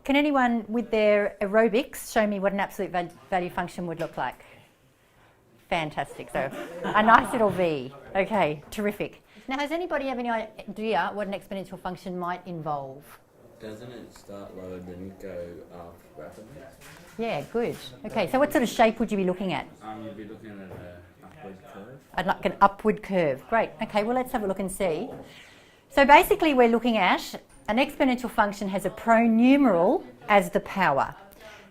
Can anyone with their aerobics show me what an absolute value function would look like? Fantastic. So a nice little V. Okay, terrific. Now, has anybody have any idea what an exponential function might involve? Doesn't it start low and then go up rapidly? Yeah, good. Okay, so what sort of shape would you be looking at? You'd be looking at an upward curve. I'd like an upward curve. Great. Okay, well, let's have a look and see. So basically, we're looking at an exponential function has a pronumeral as the power.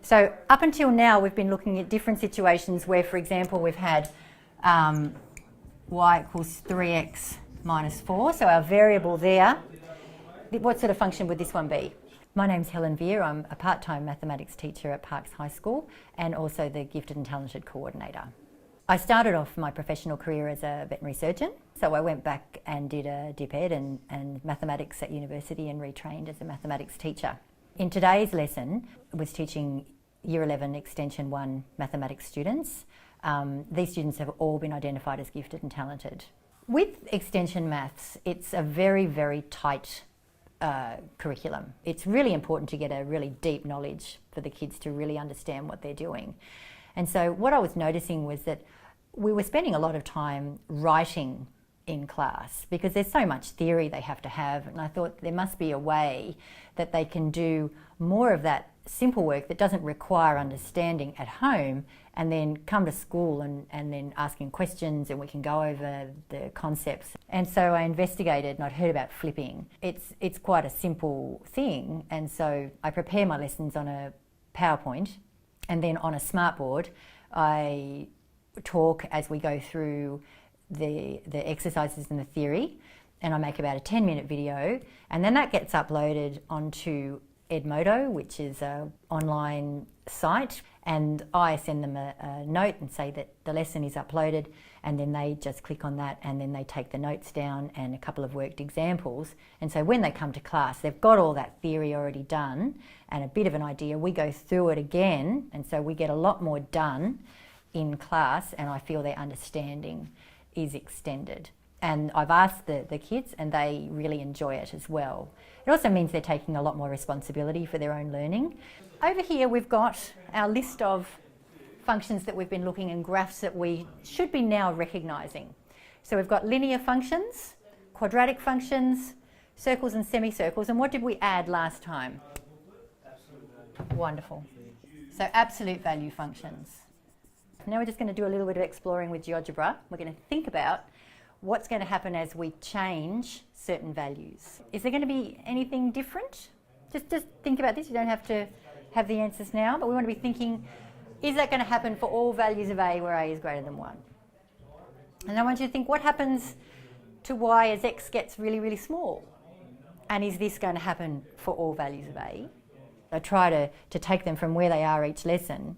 So up until now, we've been looking at different situations where, for example, we've had y equals 3x minus 4, so our variable there. What sort of function would this one be? My name's Helen Veer. I'm a part-time mathematics teacher at Parkes High School and also the Gifted and Talented Coordinator. I started off my professional career as a veterinary surgeon, so I went back and did a DipEd and mathematics at university and retrained as a mathematics teacher. In today's lesson, I was teaching Year 11 Extension 1 mathematics students. These students have all been identified as gifted and talented. With extension maths, it's a very, very tight curriculum. It's really important to get a really deep knowledge for the kids to really understand what they're doing. And so what I was noticing was that we were spending a lot of time writing in class because there's so much theory they have to have, and I thought there must be a way that they can do more of that simple work that doesn't require understanding at home and then come to school and then asking questions and we can go over the concepts. And so I investigated and I'd heard about flipping. It's quite a simple thing, and so I prepare my lessons on a PowerPoint and then on a smartboard I talk as we go through the exercises and the theory, and I make about a 10-minute video, and then that gets uploaded onto Edmodo, which is an online site, and I send them a note and say that the lesson is uploaded, and then they just click on that and then they take the notes down and a couple of worked examples. And so when they come to class, they've got all that theory already done and a bit of an idea. We go through it again, and so we get a lot more done in class, and I feel their understanding is extended. And I've asked the kids and they really enjoy it as well. It also means they're taking a lot more responsibility for their own learning. Over here we've got our list of functions that we've been looking and graphs that we should be now recognising. So we've got linear functions, quadratic functions, circles and semicircles, and what did we add last time? Wonderful. So absolute value functions. Now we're just going to do a little bit of exploring with GeoGebra. We're going to think about what's going to happen as we change certain values. Is there going to be anything different? Just think about this. You don't have to have the answers now, but we want to be thinking, is that going to happen for all values of a where a is greater than 1? And I want you to think, what happens to y as x gets really, really small? And is this going to happen for all values of a? I try to take them from where they are each lesson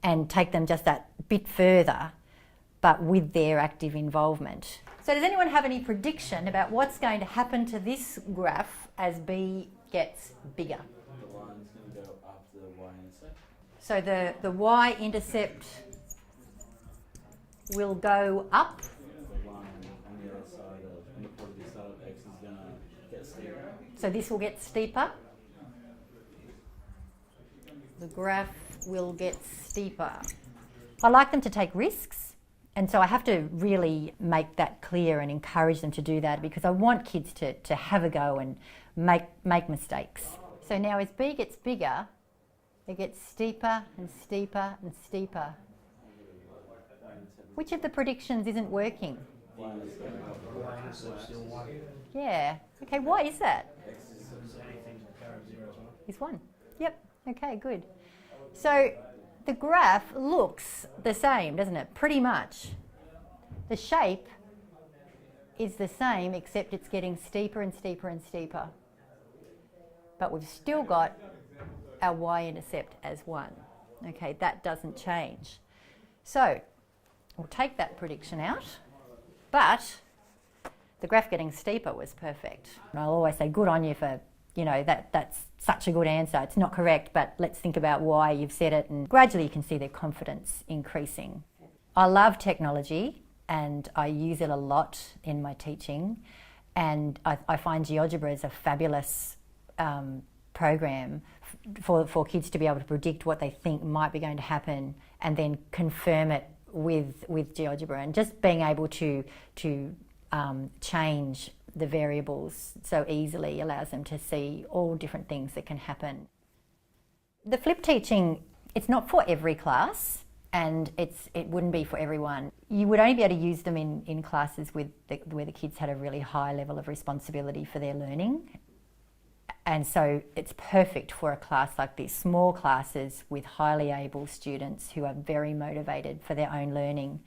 and take them just that bit further, but with their active involvement. So does anyone have any prediction about what's going to happen to this graph as b gets bigger? The line's going to go up the y-intercept. So the y-intercept will go up. The line on the other side on the positive side of x is going to get steeper. So this will get steeper. The graph will get steeper. I like them to take risks, and so I have to really make that clear and encourage them to do that because I want kids to have a go and make mistakes. So now as b gets bigger, it gets steeper and steeper and steeper. Which of the predictions isn't working? Yeah. Okay, why is that? Is 1. Yep. Okay, good. So the graph looks the same, doesn't it? Pretty much. The shape is the same, except it's getting steeper and steeper and steeper. But we've still got our y-intercept as 1. Okay, that doesn't change. So we'll take that prediction out, but the graph getting steeper was perfect. And I'll always say, good on you for, that's such a good answer. It's not correct, but let's think about why you've said it, and gradually you can see their confidence increasing. I love technology and I use it a lot in my teaching, and I find GeoGebra is a fabulous program for kids to be able to predict what they think might be going to happen and then confirm it with GeoGebra, and just being able to change the variables so easily allows them to see all different things that can happen. The flipped teaching, it's not for every class, and it wouldn't be for everyone. You would only be able to use them in classes where the kids had a really high level of responsibility for their learning. And so it's perfect for a class like this, small classes with highly able students who are very motivated for their own learning.